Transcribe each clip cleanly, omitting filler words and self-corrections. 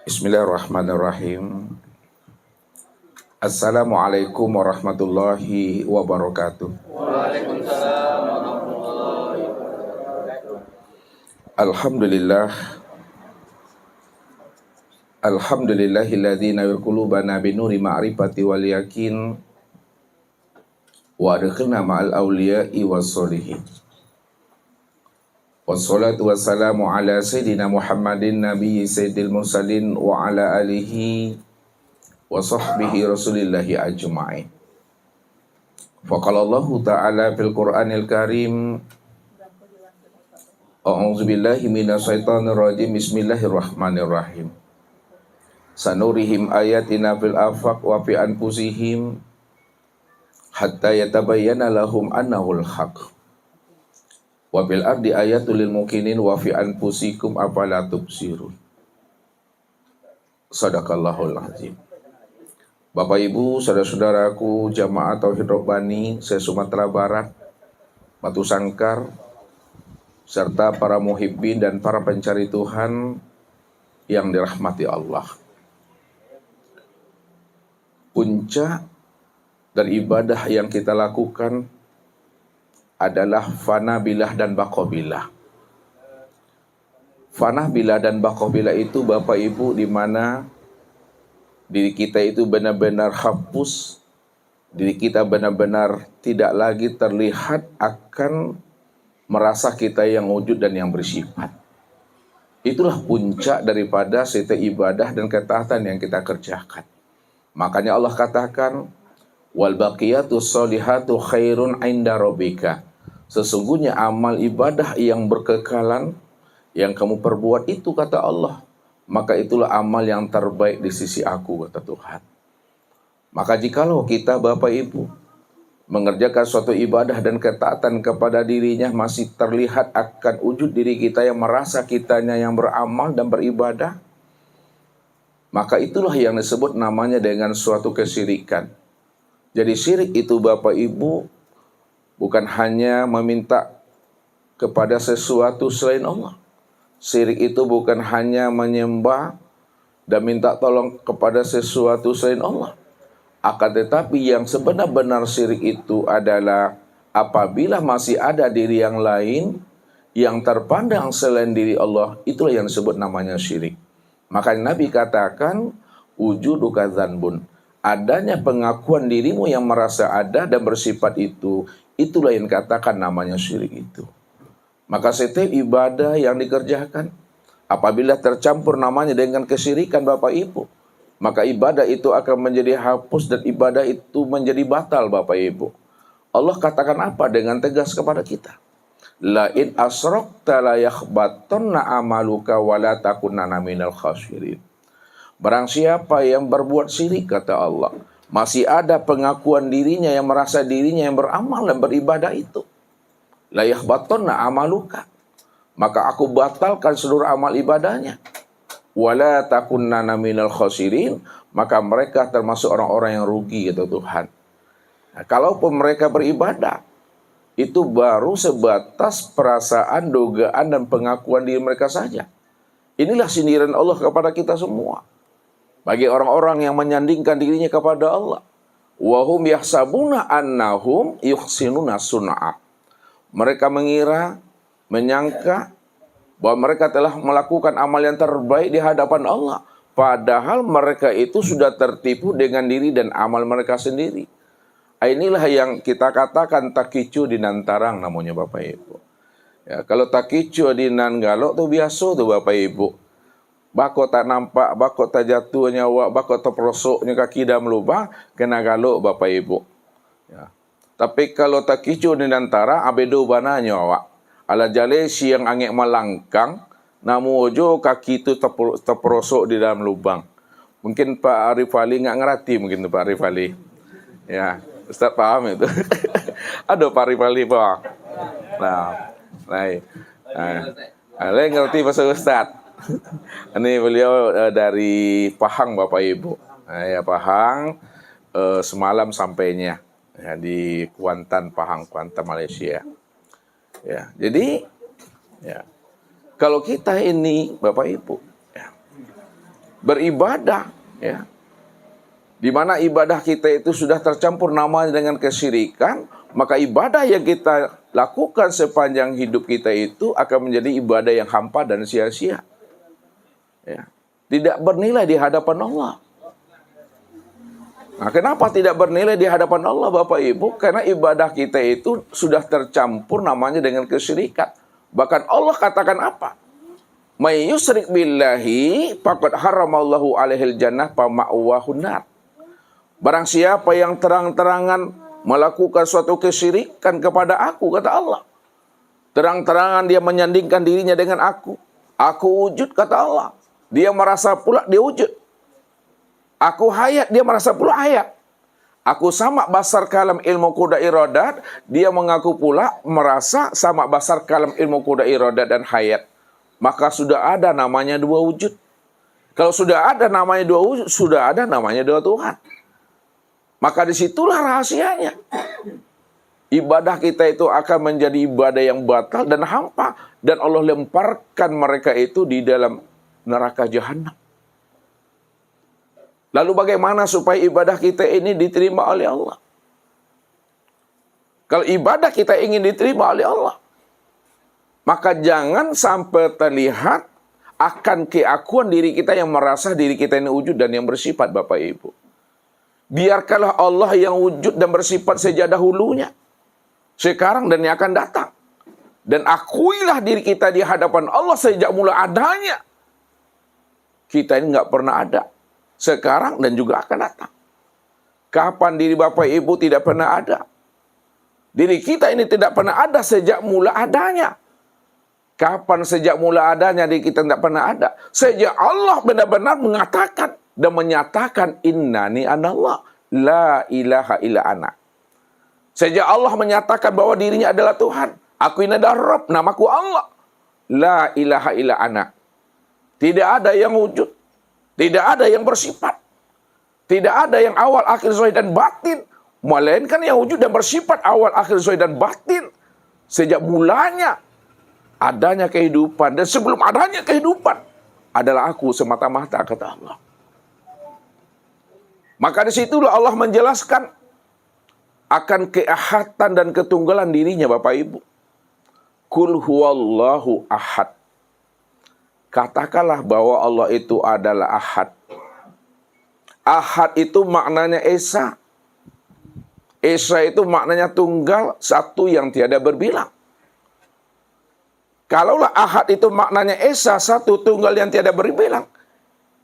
Bismillahirrahmanirrahim. Assalamualaikum warahmatullahi wabarakatuh. Waalaikumsalam warahmatullahi wabarakatuh. Alhamdulillah. Alhamdulillahilladzi nawwir qulubana binuri ma'rifati wal yakin wa adkhilna ma'al awliya'i wassolihin. Wassalatu wassalamu ala sayyidina Muhammadin nabiyyi sayyidil mursalin wa ala alihi wa sahbihi rasulillahi ajma'in. Faqala Allah ta'ala fil Qur'anil Karim, A'udzu billahi minasyaitonir rajim. Bismillahirrahmanirrahim. Sanurihim ayatina fil afaq wa fi anfusihim hatta yatabayyana lahum annahul haqq. Wa bil ardi ayatul lil mukminin wa fi anfusikum afala tubsirun. Shadaqallahul azim. Bapak Ibu, saudara-saudaraku jamaah Tauhid Rabbani se-Sumatera Barat, Batu Sangkar, serta para muhibbin dan para pencari Tuhan yang dirahmati Allah. Puncak dari ibadah yang kita lakukan adalah fana bilah dan baqabilah. Fana bilah dan baqabilah itu Bapak Ibu, di mana diri kita itu benar-benar hapus, diri kita benar-benar tidak lagi terlihat akan merasa kita yang wujud dan yang bersifat. Itulah puncak daripada setiap ibadah dan ketaatan yang kita kerjakan. Makanya Allah katakan, wal baqiyatus sholihatu khairun 'inda rabbika. Sesungguhnya amal ibadah yang berkekalan yang kamu perbuat itu, kata Allah, maka itulah amal yang terbaik di sisi aku, kata Tuhan. Maka jikalau kita Bapak Ibu mengerjakan suatu ibadah dan ketaatan kepada dirinya masih terlihat akan wujud diri kita yang merasa kitanya yang beramal dan beribadah, maka itulah yang disebut namanya dengan suatu kesyirikan. Jadi syirik itu Bapak Ibu bukan hanya meminta kepada sesuatu selain Allah. Syirik itu bukan hanya menyembah dan minta tolong kepada sesuatu selain Allah. Akan tetapi yang sebenar-benar syirik itu adalah apabila masih ada diri yang lain yang terpandang selain diri Allah, itulah yang disebut namanya syirik. Maka Nabi katakan, wujuduka dzanbun. Adanya pengakuan dirimu yang merasa ada dan bersifat itu, itulah yang katakan namanya syirik itu. Maka setiap ibadah yang dikerjakan, apabila tercampur namanya dengan kesyirikan Bapak Ibu, maka ibadah itu akan menjadi hapus dan ibadah itu menjadi batal Bapak Ibu. Allah katakan apa dengan tegas kepada kita? La in asrakta la yakhbatanna amaluka wa la takunanna minal khasirin. Barang siapa yang berbuat syirik, kata Allah, masih ada pengakuan dirinya yang merasa dirinya yang beramal dan beribadah itu, la yakhbatanna amaluka, maka aku batalkan seluruh amal ibadahnya. Wala takunanna minal khasirin, maka mereka termasuk orang-orang yang rugi, kata Tuhan. Nah, kalaupun mereka beribadah, itu baru sebatas perasaan, dugaan, dan pengakuan diri mereka saja. Inilah sindiran Allah kepada kita semua. Bagi orang-orang yang menyandingkan dirinya kepada Allah. Wahum yahsabuna annahum yuhsinuna sun'a. Mereka mengira, menyangka bahwa mereka telah melakukan amal yang terbaik di hadapan Allah. Padahal mereka itu sudah tertipu dengan diri dan amal mereka sendiri. Inilah yang kita katakan takicu dinantarang namanya Bapak Ibu. Ya, kalau takicu dinan galok tuh biasa tuh Bapak Ibu. Bako tak nampak, bako tak jatuh nyawa, bako tak perosoknya kaki dalam lubang, kena galok Bapak Ibu. Ya. Tapi kalau takicu dinantara, abedo bana nyawa. Ala jale siang angin malangkang, namu ojo kaki itu terperosok di dalam lubang. Mungkin Pak Arif Ali nggak ngerti, mungkin Pak Arif Ali. Ya, Ustaz paham itu. Ada Pak Arif Ali, Pak. Nah, ngerti bahasa Ustaz. Ini beliau dari Pahang Bapak Ibu. Ya, Pahang, semalam sampainya ya, di Kuantan, Pahang, Kuantan, Malaysia. Ya, jadi ya, kalau kita ini Bapak Ibu, ya, beribadah, ya. Di mana ibadah kita itu sudah tercampur namanya dengan kesyirikan, maka ibadah yang kita lakukan sepanjang hidup kita itu akan menjadi ibadah yang hampa dan sia-sia. Ya. Tidak bernilai di hadapan Allah. Nah, kenapa tidak bernilai di hadapan Allah, Bapak Ibu? Karena ibadah kita itu sudah tercampur namanya dengan kesyirikan. Bahkan Allah katakan apa? May yusyrik billahi faqad haramallahu alaihil jannah fa ma'wahun nar. Barang siapa yang terang-terangan melakukan suatu kesyirikan kepada aku, kata Allah. Terang-terangan dia menyandingkan dirinya dengan aku. Aku wujud, kata Allah. Dia merasa pula dia wujud. Aku hayat, dia merasa pula hayat. Aku sama basar kalam ilmu kuda iradat, dia mengaku pula merasa sama basar kalam ilmu kuda iradat dan hayat. Maka sudah ada namanya dua wujud. Kalau sudah ada namanya dua wujud, sudah ada namanya dua Tuhan. Maka disitulah rahasianya. Ibadah kita itu akan menjadi ibadah yang batal dan hampa. Dan Allah lemparkan mereka itu di dalam neraka jahanam. Lalu bagaimana supaya ibadah kita ini diterima oleh Allah? Kalau ibadah kita ingin diterima oleh Allah, maka jangan sampai terlihat akan keakuan diri kita yang merasa diri kita ini wujud dan yang bersifat, Bapak Ibu. Biarkanlah Allah yang wujud dan bersifat sejak dahulunya, sekarang dan yang akan datang. Dan akuilah diri kita di hadapan Allah sejak mula adanya. Kita ini nggak pernah ada, sekarang dan juga akan datang. Kapan diri Bapak Ibu tidak pernah ada? Diri kita ini tidak pernah ada sejak mula adanya. Kapan sejak mula adanya diri kita tidak pernah ada? Sejak Allah benar-benar mengatakan dan menyatakan innani anallah la ilaha illa ana. Sejak Allah menyatakan bahwa dirinya adalah Tuhan. Aku ini adalah Rabb, namaku Allah. La ilaha illa ana. Tidak ada yang wujud. Tidak ada yang bersifat. Tidak ada yang awal, akhir, zahir, dan batin. Melainkan yang wujud dan bersifat awal, akhir, zahir, dan batin. Sejak mulanya adanya kehidupan. Dan sebelum adanya kehidupan adalah aku semata-mata, kata Allah. Maka disitulah Allah menjelaskan akan keahatan dan ketunggalan dirinya, Bapak Ibu. Kul huwallahu ahad. Katakanlah bahwa Allah itu adalah ahad. Ahad itu maknanya esa. Esa itu maknanya tunggal, satu yang tiada berbilang. Kalaulah ahad itu maknanya esa, satu tunggal yang tiada berbilang,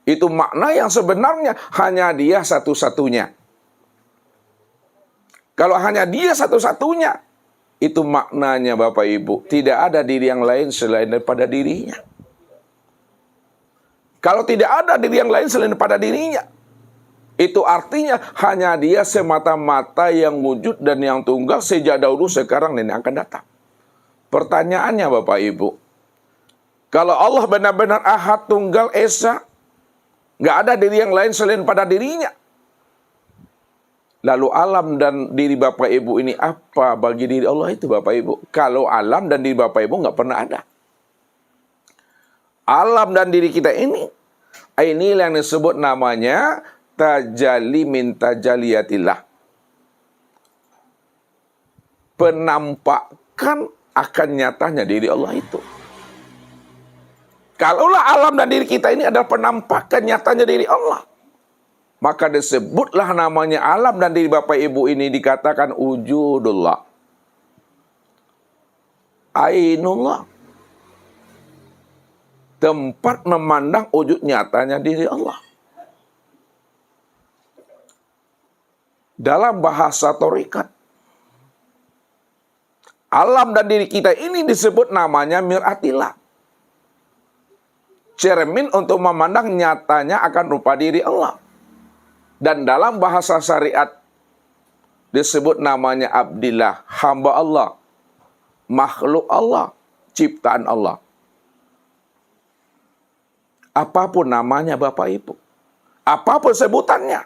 itu makna yang sebenarnya hanya dia satu-satunya. Kalau hanya dia satu-satunya, itu maknanya Bapak Ibu, tidak ada diri yang lain selain daripada dirinya. Kalau tidak ada diri yang lain selain daripada dirinya, itu artinya hanya dia semata-mata yang wujud dan yang tunggal sejak dahulu, sekarang, dan yang akan datang. Pertanyaannya Bapak Ibu, kalau Allah benar-benar ahad, tunggal, esa, nggak ada diri yang lain selain pada dirinya, lalu alam dan diri Bapak Ibu ini apa bagi diri Allah itu, Bapak Ibu? Kalau alam dan diri Bapak Ibu nggak pernah ada. Alam dan diri kita ini yang disebut namanya tajalli min tajaliyatillah. Penampakan akan nyatanya diri Allah itu. Kalaulah alam dan diri kita ini adalah penampakan nyatanya diri Allah, maka disebutlah namanya alam dan diri Bapak Ibu ini dikatakan wujudullah. Ainullah. Tempat memandang wujud nyatanya diri Allah. Dalam bahasa Thariqat, alam dan diri kita ini disebut namanya mir'atillah. Cermin untuk memandang nyatanya akan rupa diri Allah. Dan dalam bahasa syariat disebut namanya abdillah, hamba Allah, makhluk Allah, ciptaan Allah. Apapun namanya Bapak Ibu, apapun sebutannya,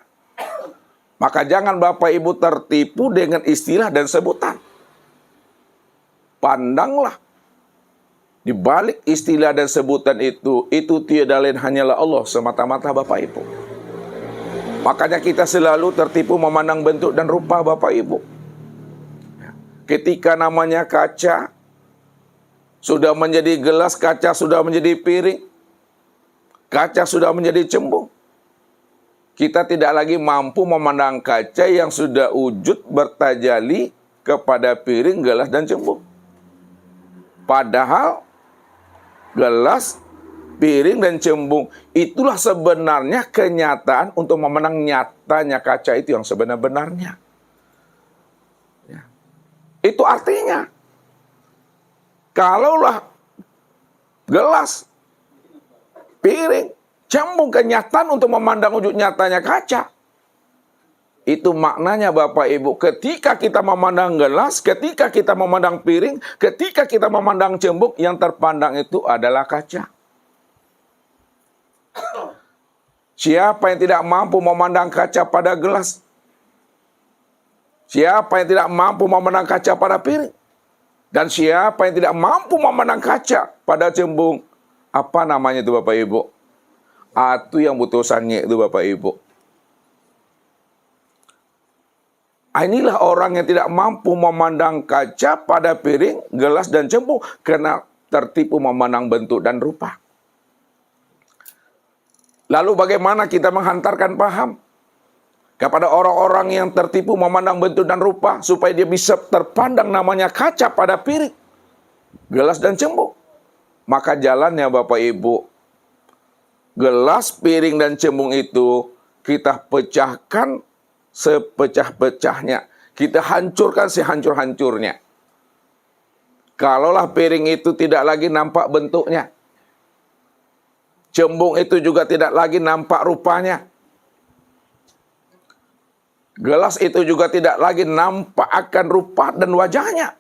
maka jangan Bapak Ibu tertipu dengan istilah dan sebutan. Pandanglah Di balik istilah dan sebutan itu tiada lain hanyalah Allah semata-mata Bapak Ibu. Makanya kita selalu tertipu memandang bentuk dan rupa Bapak Ibu. Ketika namanya kaca, sudah menjadi gelas, kaca sudah menjadi piring, kaca sudah menjadi cembung. Kita tidak lagi mampu memandang kaca yang sudah wujud bertajali kepada piring, gelas, dan cembung. Padahal gelas, piring, dan cembung itulah sebenarnya kenyataan untuk memandang nyatanya kaca itu yang sebenar-benarnya. Ya. Itu artinya, kalaulah gelas, piring, cembung kenyataan untuk memandang wujud nyatanya kaca, itu maknanya Bapak Ibu, ketika kita memandang gelas, ketika kita memandang piring, ketika kita memandang cembung, yang terpandang itu adalah kaca. Siapa yang tidak mampu memandang kaca pada gelas? Siapa yang tidak mampu memandang kaca pada piring? Dan siapa yang tidak mampu memandang kaca pada cembung? Apa namanya itu Bapak Ibu? Itu yang butuh sange itu Bapak Ibu. Inilah orang yang tidak mampu memandang kaca pada piring, gelas, dan cembung karena tertipu memandang bentuk dan rupa. Lalu bagaimana kita menghantarkan paham kepada orang-orang yang tertipu memandang bentuk dan rupa supaya dia bisa terpandang namanya kaca pada piring, gelas, dan cembung? Maka jalannya Bapak Ibu, gelas, piring, dan cembung itu kita pecahkan sepecah-pecahnya. Kita hancurkan sehancur-hancurnya. Kalaulah piring itu tidak lagi nampak bentuknya, cembung itu juga tidak lagi nampak rupanya, gelas itu juga tidak lagi nampak akan rupa dan wajahnya,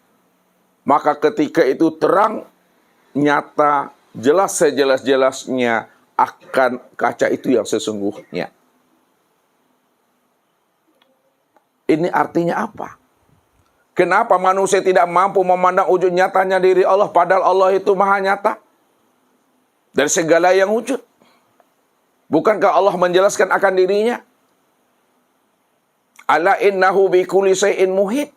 maka ketika itu terang, nyata, jelas sejelas-jelasnya akan kaca itu yang sesungguhnya. Ini artinya apa? Kenapa manusia tidak mampu memandang wujud nyatanya diri Allah, padahal Allah itu maha nyata dari segala yang wujud? Bukankah Allah menjelaskan akan dirinya? Ala innahu bikulli syai'in muhit.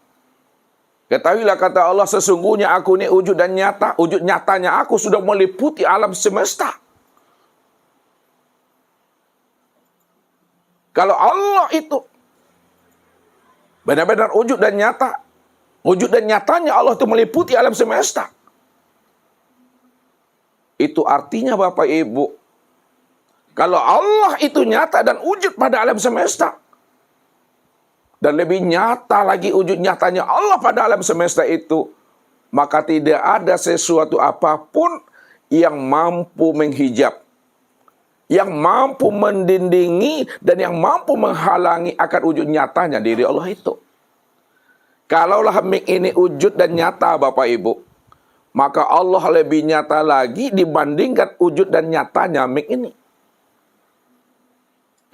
Ketahuilah kata Allah, sesungguhnya aku ini wujud dan nyata. Wujud nyatanya aku sudah meliputi alam semesta. Kalau Allah itu benar-benar wujud dan nyata, wujud dan nyatanya Allah itu meliputi alam semesta, itu artinya Bapak Ibu, kalau Allah itu nyata dan wujud pada alam semesta, dan lebih nyata lagi wujud nyatanya Allah pada alam semesta itu, maka tidak ada sesuatu apapun yang mampu menghijab, yang mampu mendindingi, dan yang mampu menghalangi akan wujud nyatanya diri Allah itu. Kalaulah mik ini wujud dan nyata Bapak Ibu, maka Allah lebih nyata lagi dibandingkan wujud dan nyatanya mik ini.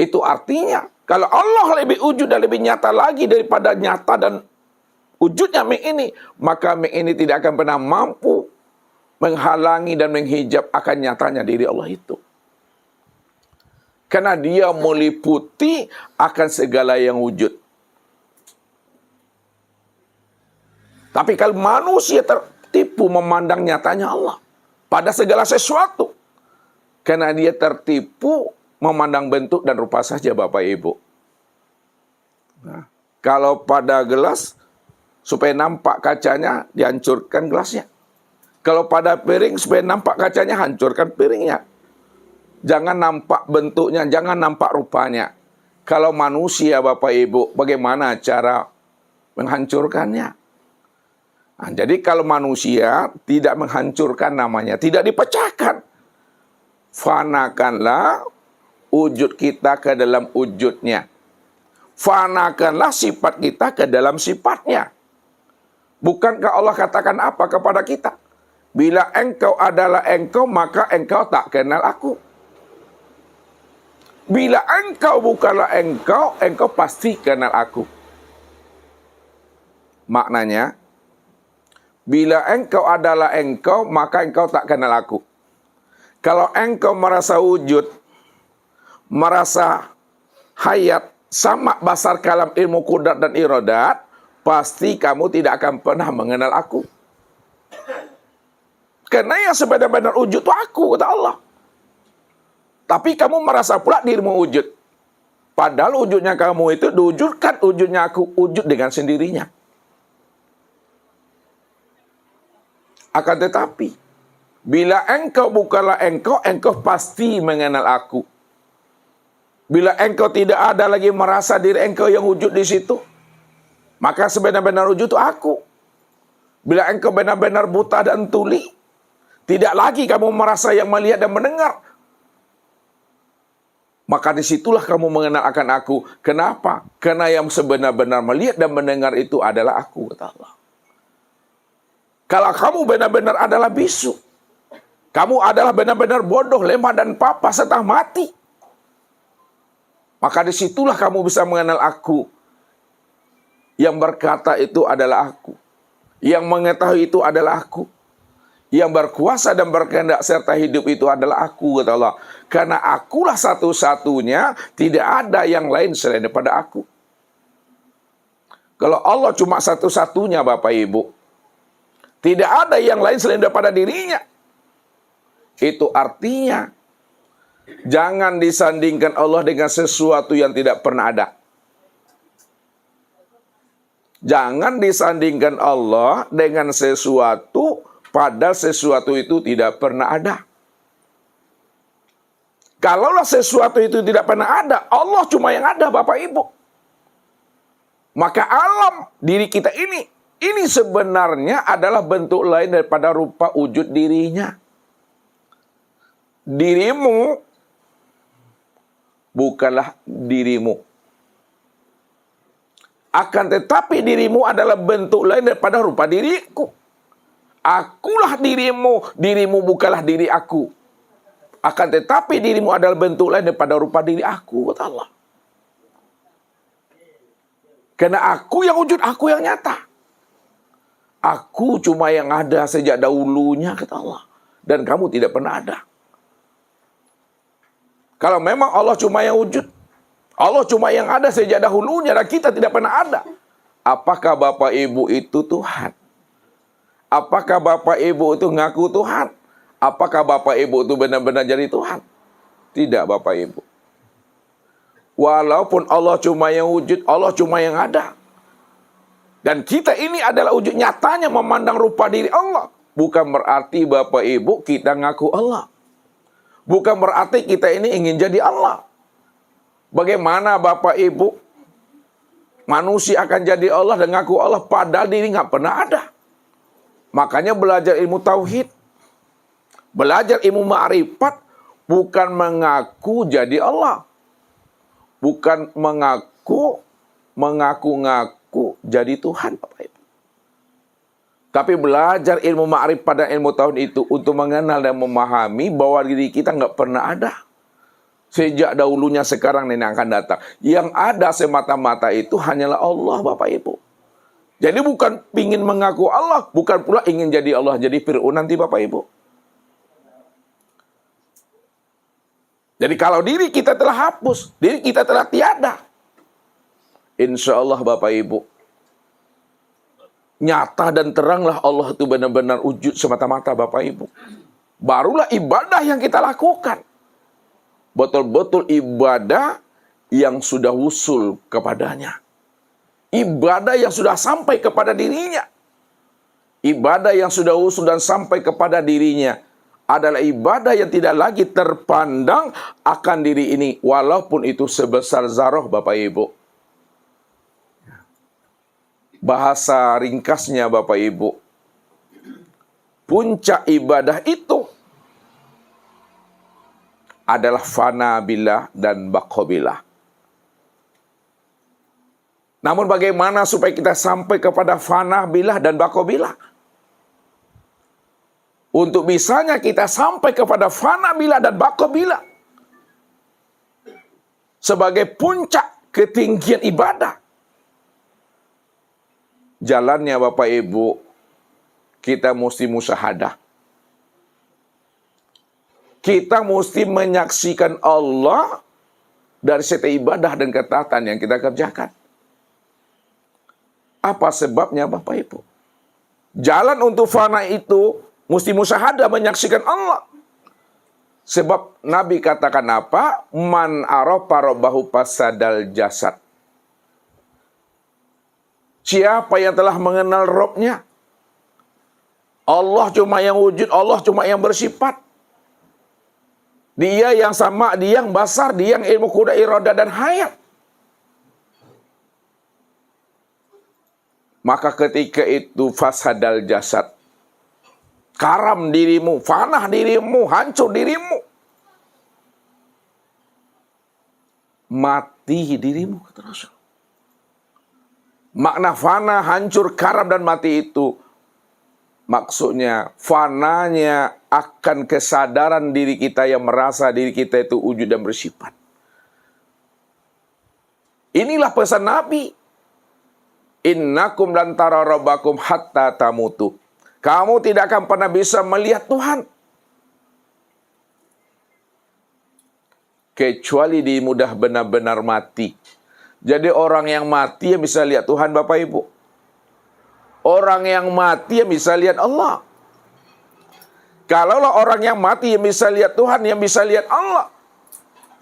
Itu artinya, kalau Allah lebih wujud dan lebih nyata lagi daripada nyata dan wujudnya mik ini, maka mik ini tidak akan pernah mampu menghalangi dan menghijab akan nyatanya diri Allah itu. Karena dia meliputi akan segala yang wujud. Tapi kalau manusia tertipu memandang nyatanya Allah pada segala sesuatu, karena dia tertipu memandang bentuk dan rupa saja Bapak Ibu. Nah, kalau pada gelas, supaya nampak kacanya, dihancurkan gelasnya. Kalau pada piring, supaya nampak kacanya, hancurkan piringnya. Jangan nampak bentuknya, jangan nampak rupanya. Kalau manusia Bapak Ibu, bagaimana cara menghancurkannya? Nah, jadi kalau manusia tidak menghancurkan namanya, tidak dipecahkan, fanakanlah wujud kita ke dalam wujudnya. Fanakanlah sifat kita ke dalam sifatnya. Bukankah Allah katakan apa kepada kita? Bila engkau adalah engkau, maka engkau tak kenal aku. Bila engkau bukanlah engkau, engkau pasti kenal aku. Maknanya, Bila engkau adalah engkau, maka engkau tak kenal aku. Kalau engkau merasa wujud, merasa hayat, sama basar kalam ilmu kudrat dan iradat, pasti kamu tidak akan pernah mengenal aku. Karena yang sebenar-benar wujud itu aku, kata Allah. Tapi kamu merasa pula dirimu wujud. Padahal wujudnya kamu itu diwujudkan, wujudnya aku wujud dengan sendirinya. Akan tetapi, bila engkau bukanlah engkau, engkau pasti mengenal aku. Bila engkau tidak ada lagi merasa diri engkau yang wujud di situ, maka sebenar-benar wujud itu aku. Bila engkau benar-benar buta dan tuli, tidak lagi kamu merasa yang melihat dan mendengar, maka disitulah kamu mengenal akan aku. Kenapa? Karena yang sebenar-benar melihat dan mendengar itu adalah aku, kata Allah. Kalau kamu benar-benar adalah bisu, kamu adalah benar-benar bodoh, lemah dan papa serta mati, maka disitulah kamu bisa mengenal aku. Yang berkata itu adalah aku. Yang mengetahui itu adalah aku. Yang berkuasa dan berkehendak serta hidup itu adalah aku, kata Allah. Karena akulah satu-satunya, tidak ada yang lain selain daripada aku. Kalau Allah cuma satu-satunya, Bapak Ibu, tidak ada yang lain selain daripada dirinya. Itu artinya, jangan disandingkan Allah dengan sesuatu yang tidak pernah ada. Jangan disandingkan Allah dengan sesuatu, padahal sesuatu itu tidak pernah ada. Kalaulah sesuatu itu tidak pernah ada, Allah cuma yang ada, Bapak Ibu. Maka alam diri kita ini sebenarnya adalah bentuk lain daripada rupa wujud dirinya. Dirimu bukanlah dirimu. Akan tetapi dirimu adalah bentuk lain daripada rupa diriku. Akulah dirimu, dirimu bukanlah diri aku. Akan tetapi dirimu adalah bentuk lain daripada rupa diri aku, kata Allah. Karena aku yang wujud, aku yang nyata. Aku cuma yang ada sejak dahulunya, kata Allah. Dan kamu tidak pernah ada. Kalau memang Allah cuma yang wujud, Allah cuma yang ada sejak dahulunya dan kita tidak pernah ada, apakah Bapak Ibu itu Tuhan? Apakah Bapak Ibu itu ngaku Tuhan? Apakah Bapak Ibu itu benar-benar jadi Tuhan? Tidak, Bapak Ibu. Walaupun Allah cuma yang wujud, Allah cuma yang ada. Dan kita ini adalah wujud nyatanya memandang rupa diri Allah. Bukan berarti Bapak Ibu kita ngaku Allah. Bukan berarti kita ini ingin jadi Allah. Bagaimana Bapak Ibu manusia akan jadi Allah dan ngaku Allah padahal diri nggak pernah ada. Makanya belajar ilmu tauhid, belajar ilmu ma'rifat, bukan mengaku jadi Allah. Bukan mengaku-ngaku jadi Tuhan, Bapak Ibu. Tapi belajar ilmu ma'rifat dan ilmu tauhid itu untuk mengenal dan memahami bahwa diri kita nggak pernah ada. Sejak dahulunya, sekarang, dan yang akan datang. Yang ada semata-mata itu hanyalah Allah, Bapak Ibu. Jadi bukan ingin mengaku Allah, bukan pula ingin jadi Allah, jadi Fir'aun nanti, Bapak Ibu. Jadi kalau diri kita telah hapus, diri kita telah tiada, insya Allah Bapak Ibu, nyata dan teranglah Allah itu benar-benar wujud semata-mata, Bapak Ibu. Barulah ibadah yang kita lakukan betul-betul ibadah yang sudah wusul kepadanya. Ibadah yang sudah sampai kepada dirinya. Ibadah yang sudah wusul dan sampai kepada dirinya adalah ibadah yang tidak lagi terpandang akan diri ini, walaupun itu sebesar zarah, Bapak Ibu. Bahasa ringkasnya, Bapak Ibu, puncak ibadah itu adalah fana billah dan baqa billah. Namun bagaimana supaya kita sampai kepada fana billah dan baqa billah? Untuk bisanya kita sampai kepada fana billah dan baqa billah sebagai puncak ketinggian ibadah, jalannya Bapak Ibu kita mesti musyahadah. Kita mesti menyaksikan Allah dari setiap ibadah dan ketaatan yang kita kerjakan. Apa sebabnya Bapak Ibu? Jalan untuk fana itu mesti musyahadah menyaksikan Allah. Sebab Nabi katakan apa? Man arafa rabbahu fasadal jasad. Siapa yang telah mengenal Rabb-nya? Allah cuma yang wujud, Allah cuma yang bersifat. Dia yang sama, dia yang basar, dia yang ilmu kuda, iradah dan hayat. Maka ketika itu fasadal jasad. Karam dirimu, fanah dirimu, hancur dirimu. Mati dirimu, kata Rasul. Makna fana, hancur, karam, dan mati itu maksudnya fananya akan kesadaran diri kita yang merasa diri kita itu wujud dan bersifat. Inilah pesan Nabi. Innakum lan tara rabbakum hatta tamutu. Kamu tidak akan pernah bisa melihat Tuhan kecuali di mudah benar-benar mati. Jadi orang yang mati yang bisa lihat Tuhan Bapak Ibu. Orang yang mati yang bisa lihat Allah. Kalaulah orang yang mati yang bisa lihat Tuhan, yang bisa lihat Allah,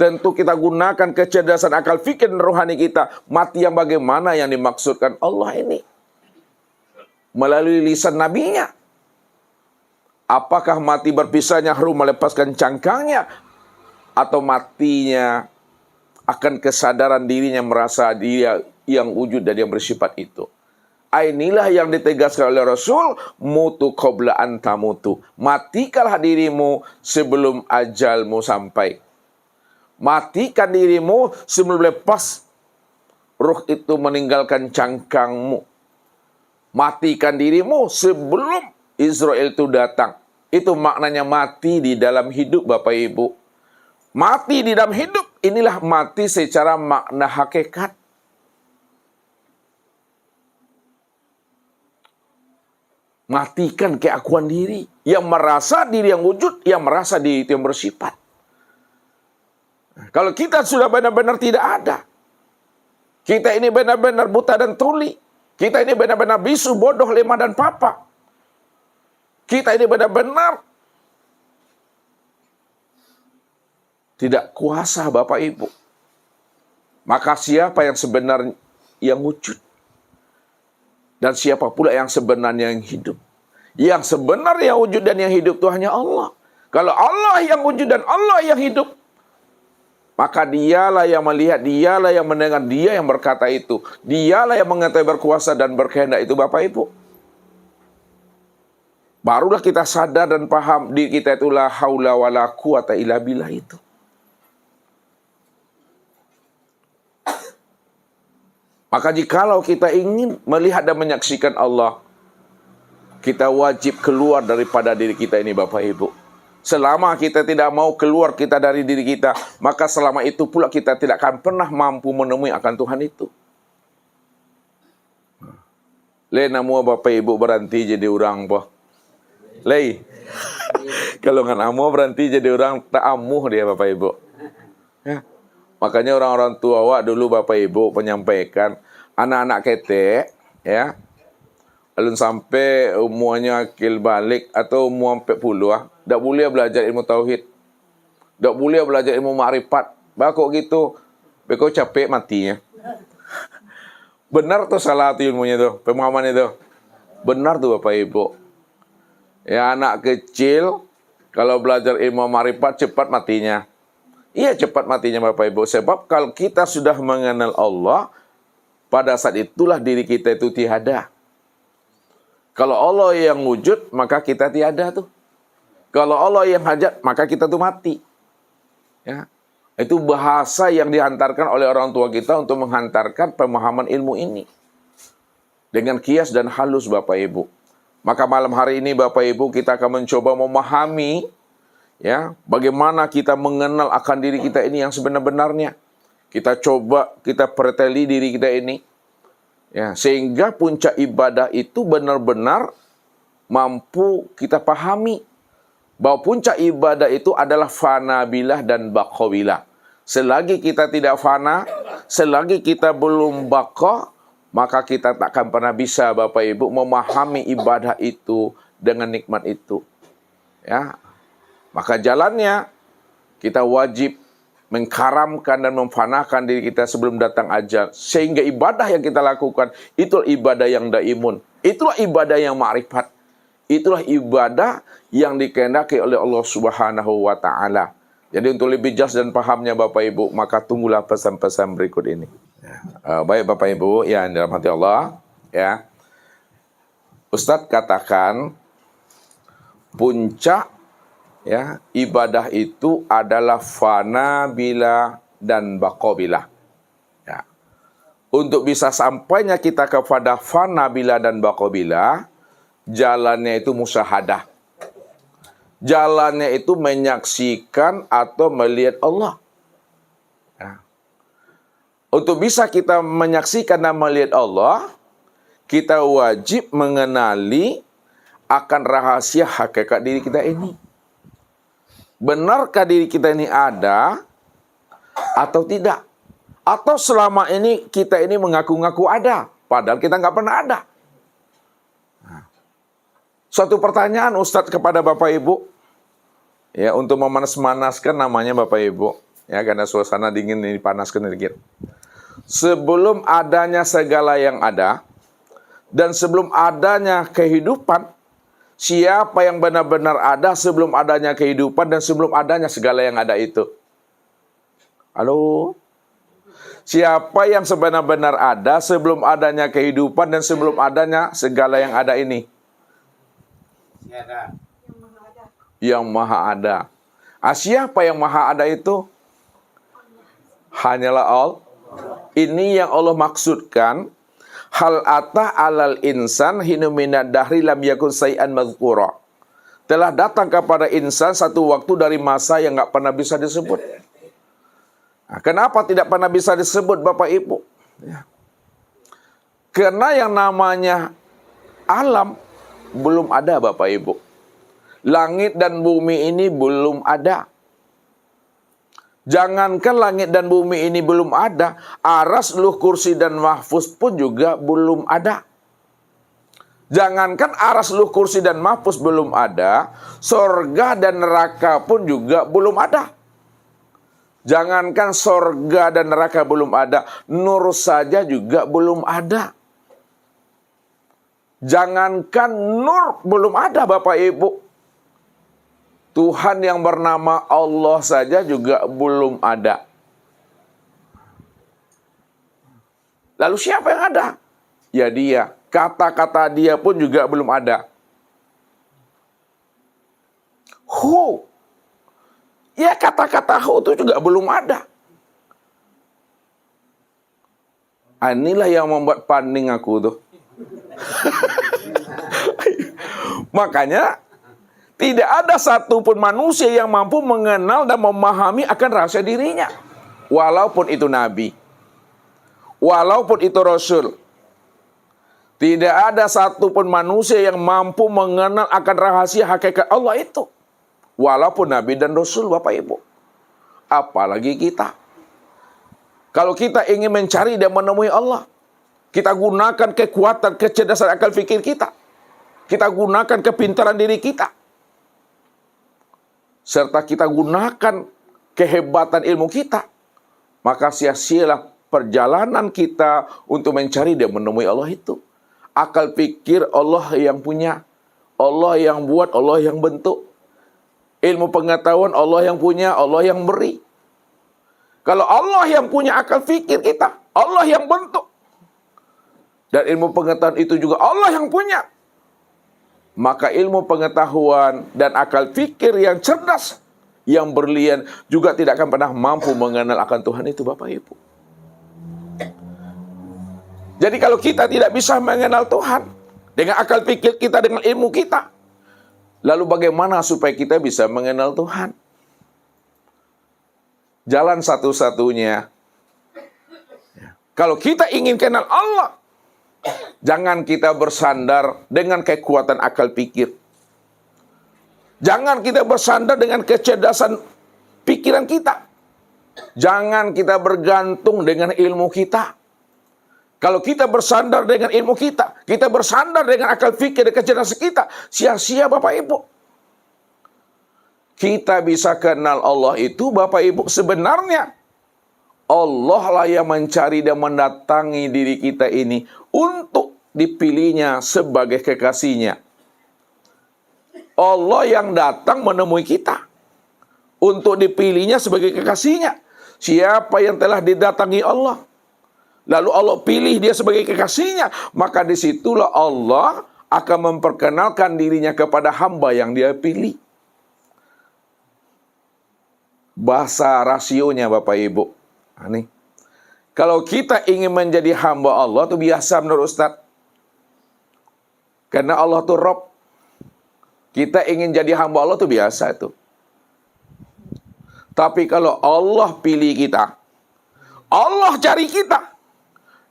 tentu kita gunakan kecerdasan akal fikir dan rohani kita. Mati yang bagaimana yang dimaksudkan Allah ini? Melalui lisan nabinya. Apakah mati berpisahnya harus melepaskan cangkangnya? Atau matinya akan kesadaran dirinya merasa dia yang wujud dan yang bersifat itu. Inilah yang ditegaskan oleh Rasul, mutu qabla an tamutu. Matikanlah dirimu sebelum ajalmu sampai. Matikan dirimu sebelum lepas ruh itu meninggalkan cangkangmu. Matikan dirimu sebelum Israel itu datang. Itu maknanya mati di dalam hidup Bapak Ibu. Mati di dalam hidup, inilah mati secara makna hakikat. Matikan keakuan diri. Yang merasa diri yang wujud, yang merasa diri itu yang bersifat. Kalau kita sudah benar-benar tidak ada. Kita ini benar-benar buta dan tuli. Kita ini benar-benar bisu, bodoh, lemah, dan papa. Kita ini benar-benar tidak kuasa Bapak Ibu. Maka siapa yang sebenarnya yang wujud? Dan siapa pula yang sebenarnya yang hidup? Yang sebenarnya wujud dan yang hidup itu hanya Allah. Kalau Allah yang wujud dan Allah yang hidup, maka dialah yang melihat, dialah yang mendengar, dia yang berkata itu. Dialah yang mengetahui, berkuasa dan berkehendak itu Bapak Ibu. Barulah kita sadar dan paham diri kita itu la haula wala quwata illa billah itu. Maka jikalau kita ingin melihat dan menyaksikan Allah, kita wajib keluar daripada diri kita ini Bapak Ibu. Selama kita tidak mau keluar kita dari diri kita, maka selama itu pula kita tidak akan pernah mampu menemui akan Tuhan itu. Le namu Bapak Ibu berhenti jadi orang po. Le. Kalau nggak namu berhenti jadi orang tak amuh dia Bapak Ibu. Ya. Makanya orang-orang tua awak dulu Bapak Ibu menyampaikan anak-anak ketek ya. Lalu sampai umurnya akil balik atau umur 40 tak boleh belajar ilmu tauhid. Tak boleh belajar ilmu ma'rifat. Bakok gitu. Beko capek matinya. Benar tuh salah tuh ilmunya tuh, pemahaman itu. Benar tuh Bapak Ibu. Ya anak kecil kalau belajar ilmu ma'rifat cepat matinya. Iya cepat matinya Bapak Ibu. Sebab kalau kita sudah mengenal Allah, pada saat itulah diri kita itu tiada. Kalau Allah yang wujud, maka kita tiada tuh. Kalau Allah yang hajat, maka kita tuh mati. Ya. Itu bahasa yang dihantarkan oleh orang tua kita untuk menghantarkan pemahaman ilmu ini. Dengan kias dan halus Bapak Ibu. Maka malam hari ini Bapak Ibu kita akan mencoba memahami ya, bagaimana kita mengenal akan diri kita ini yang sebenar-benarnya. Kita coba, kita perteli diri kita ini. Ya, sehingga puncak ibadah itu benar-benar mampu kita pahami bahwa puncak ibadah itu adalah fana billah dan baqa billah. Selagi kita tidak fana, selagi kita belum baqa, maka kita tak akan pernah bisa Bapak Ibu memahami ibadah itu dengan nikmat itu. Ya. Maka jalannya kita wajib mengkaramkan dan memfanakan diri kita sebelum datang ajal. Sehingga ibadah yang kita lakukan, itulah ibadah yang daimun. Itulah ibadah yang ma'rifat. Itulah ibadah yang dikehendaki oleh Allah Subhanahu wa Ta'ala. Jadi untuk lebih jelas dan pahamnya Bapak Ibu, maka tunggulah pesan-pesan berikut ini. Baik Bapak Ibu yang dirahmati Allah, ya. Ustadz katakan puncak ya ibadah itu adalah fana bila dan baqa bila. Ya. Untuk bisa sampainya kita kepada fana bila dan baqa bila, jalannya itu musyahadah. Jalannya itu menyaksikan atau melihat Allah. Ya. Untuk bisa kita menyaksikan dan melihat Allah, kita wajib mengenali akan rahasia hakikat diri kita ini. Benarkah diri kita ini ada atau tidak? Atau selama ini kita ini mengaku-ngaku ada, padahal kita nggak pernah ada. Suatu pertanyaan Ustadz kepada Bapak Ibu, ya untuk memanas-manaskan namanya Bapak Ibu, ya karena suasana dingin ini panaskan sedikit. Sebelum adanya segala yang ada, dan sebelum adanya kehidupan, siapa yang benar-benar ada sebelum adanya kehidupan dan sebelum adanya segala yang ada itu? Halo? Siapa yang sebenar-benar ada sebelum adanya kehidupan dan sebelum adanya segala yang ada ini? Yang maha ada. Siapa yang maha ada itu? Hanyalah Allah. Ini yang Allah maksudkan. Hal ata alal insan hinu minad dahri lam yakun say'an mazkura. Telah datang kepada insan satu waktu dari masa yang nggak pernah bisa disebut. Nah, kenapa tidak pernah bisa disebut Bapak Ibu? Ya. Karena yang namanya alam belum ada Bapak Ibu. Langit dan bumi ini belum ada. Jangankan langit dan bumi ini belum ada, aras, luh, kursi, dan mahfuz pun juga belum ada. Jangankan aras, luh, kursi, dan mahfuz belum ada, sorga dan neraka pun juga belum ada. Jangankan sorga dan neraka belum ada, nur saja juga belum ada. Jangankan nur belum ada Bapak Ibu. Tuhan yang bernama Allah saja juga belum ada. Lalu siapa yang ada? Ya dia. Kata-kata dia pun juga belum ada. Hu. Ya kata-kata hu itu juga belum ada. Inilah yang membuat paning aku tuh. Makanya tidak ada satupun manusia yang mampu mengenal dan memahami akan rahasia dirinya. Walaupun itu nabi. Walaupun itu rasul. Tidak ada satupun manusia yang mampu mengenal akan rahasia hakikat Allah itu. Walaupun nabi dan rasul Bapak Ibu. Apalagi kita. Kalau kita ingin mencari dan menemui Allah, kita gunakan kekuatan, kecerdasan akal fikir kita. Kita gunakan kepintaran diri kita. Serta kita gunakan kehebatan ilmu kita, maka sia-sialah perjalanan kita untuk mencari dan menemui Allah itu. Akal pikir Allah yang punya, Allah yang buat, Allah yang bentuk. Ilmu pengetahuan Allah yang punya, Allah yang beri. Kalau Allah yang punya akal pikir kita, Allah yang bentuk. Dan ilmu pengetahuan itu juga Allah yang punya. Maka ilmu pengetahuan dan akal fikir yang cerdas, yang berlian juga tidak akan pernah mampu mengenal akan Tuhan itu Bapak Ibu. Jadi kalau kita tidak bisa mengenal Tuhan dengan akal fikir kita, dengan ilmu kita, lalu bagaimana supaya kita bisa mengenal Tuhan? Jalan satu-satunya, kalau kita ingin kenal Allah, Jangan kita bersandar dengan kekuatan akal pikir. Jangan kita bersandar dengan kecerdasan pikiran kita. Jangan kita bergantung dengan ilmu kita. Kalau kita bersandar dengan ilmu kita, kita bersandar dengan akal pikir dan kecerdasan kita, sia-sia Bapak Ibu. Kita bisa kenal Allah itu Bapak Ibu sebenarnya Allah lah yang mencari dan mendatangi diri kita ini untuk dipilihnya sebagai kekasihnya. Allah yang datang menemui kita untuk dipilihnya sebagai kekasihnya. Siapa yang telah didatangi Allah, lalu Allah pilih dia sebagai kekasihnya, maka disitulah Allah akan memperkenalkan dirinya kepada hamba yang dia pilih. Bahasa rasionya Bapak Ibu. Nih, kalau kita ingin menjadi hamba Allah itu biasa menurut Ustaz. Karena Allah itu Rabb. Kita ingin jadi hamba Allah itu biasa itu. Tapi kalau Allah pilih kita, Allah cari kita,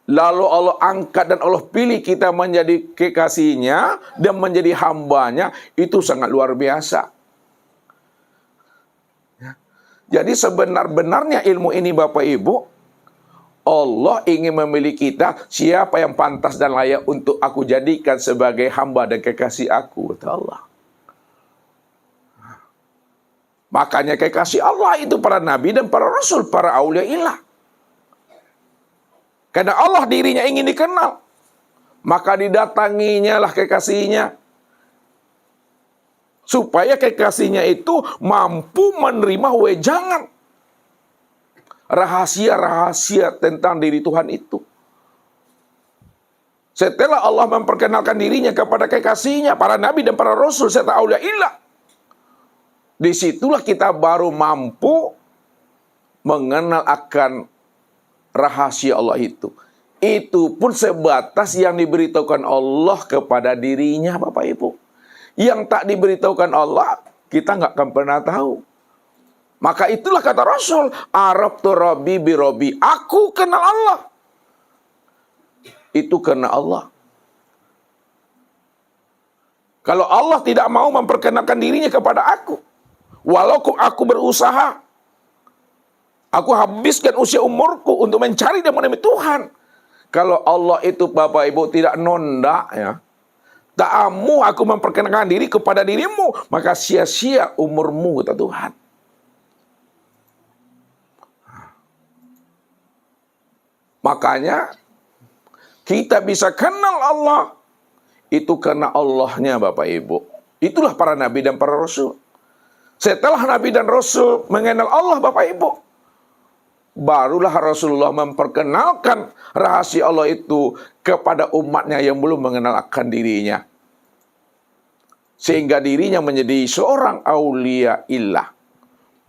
lalu Allah angkat dan Allah pilih kita menjadi kekasihnya dan menjadi hambanya, itu sangat luar biasa. Jadi sebenar-benarnya ilmu ini Bapak Ibu, Allah ingin memilih kita, siapa yang pantas dan layak untuk aku jadikan sebagai hamba dan kekasih aku, kata Allah. Makanya kekasih Allah itu para nabi dan para rasul, para aulia ilah. Karena Allah dirinya ingin dikenal, maka didatanginya lah kekasihnya. Supaya kekasihnya itu mampu menerima wejangan rahasia-rahasia tentang diri Tuhan itu. Setelah Allah memperkenalkan dirinya kepada kekasihnya, para nabi dan para rasul serta aulia ilah, disitulah kita baru mampu mengenal akan rahasia Allah itu. Itu pun sebatas yang diberitahukan Allah kepada dirinya Bapak Ibu. Yang tak diberitahukan Allah, kita nggak akan pernah tahu. Maka itulah kata Rasul, Arabtu Rabbi bi Rabbi. Aku kenal Allah. Itu karena Allah. Kalau Allah tidak mau memperkenalkan dirinya kepada aku, walaupun aku berusaha, aku habiskan usia umurku untuk mencari dan menemui Tuhan. Kalau Allah itu Bapak Ibu tidak nonda, ya, tak mau aku memperkenalkan diri kepada dirimu, maka sia-sia umurmu, kata Tuhan. Makanya kita bisa kenal Allah itu karena Allahnya Bapak Ibu. Itulah para nabi dan para rasul. Setelah nabi dan rasul mengenal Allah Bapak Ibu, barulah Rasulullah memperkenalkan rahasia Allah itu kepada umatnya yang belum mengenal akan dirinya. Sehingga dirinya menjadi seorang aulia illah.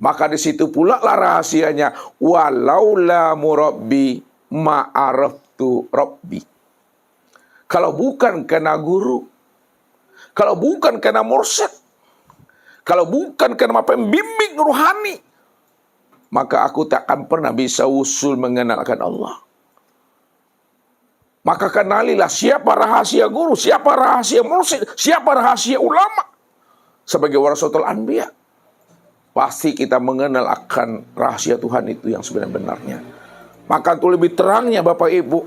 Maka di situ pula lah rahasianya, walaula murabbi ma'araftu rabbi. Kalau bukan karena guru, kalau bukan karena mursyid, kalau bukan karena pembimbing rohani, maka aku tak akan pernah bisa usul mengenalkan Allah. Maka kenalilah siapa rahasia guru, siapa rahasia mursyid, siapa rahasia ulama. Sebagai warasatul anbiya, pasti kita mengenal akan rahasia Tuhan itu yang sebenarnya. Maka untuk lebih terangnya Bapak Ibu,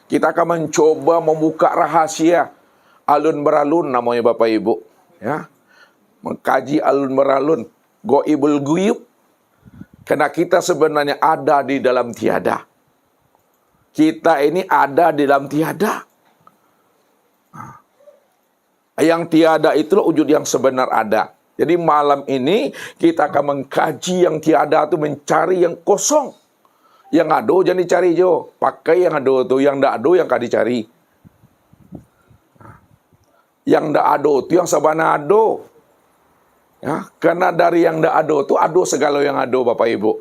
kita akan mencoba membuka rahasia alun beralun namanya Bapak Ibu. Ya, mengkaji alun beralun, goibul guyub. Karena kita sebenarnya ada di dalam tiada. Kita ini ada di dalam tiada. Yang tiada itulah wujud yang sebenar ada. Jadi malam ini kita akan mengkaji yang tiada itu, mencari yang kosong. Yang ada jangan dicari jo. Pakai yang ada itu, yang tidak ada yang akan dicari. Yang tidak ada itu yang sabana ada. Ya, karena dari yang tidak ada itu ada segala yang ada Bapak Ibu.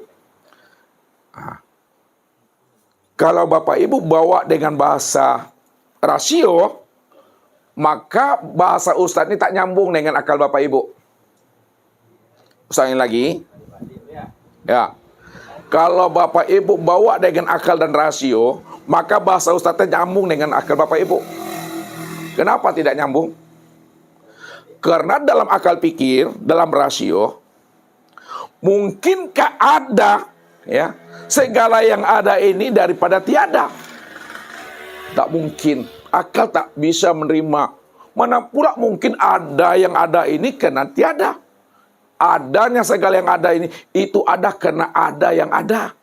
Kalau Bapak Ibu bawa dengan bahasa rasio, maka bahasa Ustadz ini tak nyambung dengan akal Bapak Ibu. Usahain lagi. Ya. Kalau Bapak Ibu bawa dengan akal dan rasio, maka bahasa Ustaznya nyambung dengan akal Bapak Ibu. Kenapa tidak nyambung? Karena dalam akal pikir, dalam rasio, mungkinkah ada ya segala yang ada ini daripada tiada? Tak mungkin. Akal tak bisa menerima. Mana pula mungkin ada yang ada ini karena tiada. Adanya segala yang ada ini, itu ada karena ada yang ada.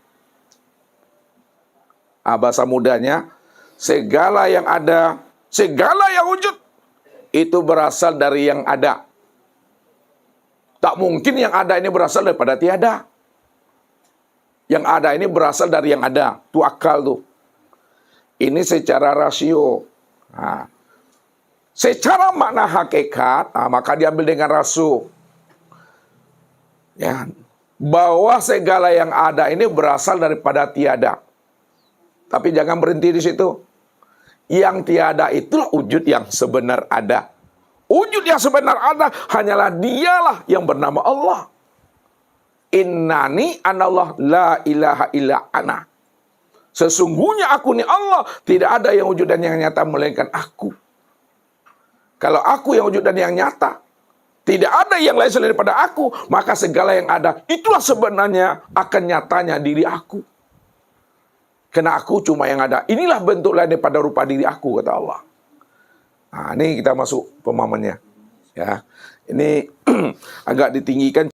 Bahasa mudanya, segala yang ada, segala yang wujud, itu berasal dari yang ada. Tak mungkin yang ada ini berasal daripada tiada. Yang ada ini berasal dari yang ada. Itu akal tuh. Ini secara rasio. Nah, secara makna hakikat, maka diambil dengan rasio. Ya, bahwa segala yang ada ini berasal daripada tiada. Tapi jangan berhenti di situ. Yang tiada itulah wujud yang sebenar ada. Wujud yang sebenar ada hanyalah dialah yang bernama Allah. Innani anallah la ilaha illa ana. Sesungguhnya aku ni Allah, tidak ada yang wujud dan yang nyata melainkan aku. Kalau aku yang wujud dan yang nyata, tidak ada yang lain selain daripada aku, maka segala yang ada, itulah sebenarnya akan nyatanya diri aku. Karena aku cuma yang ada. Inilah bentuk lain daripada rupa diri aku, kata Allah. Nah, ini kita masuk pemahamannya. Ya, ini agak ditinggikan.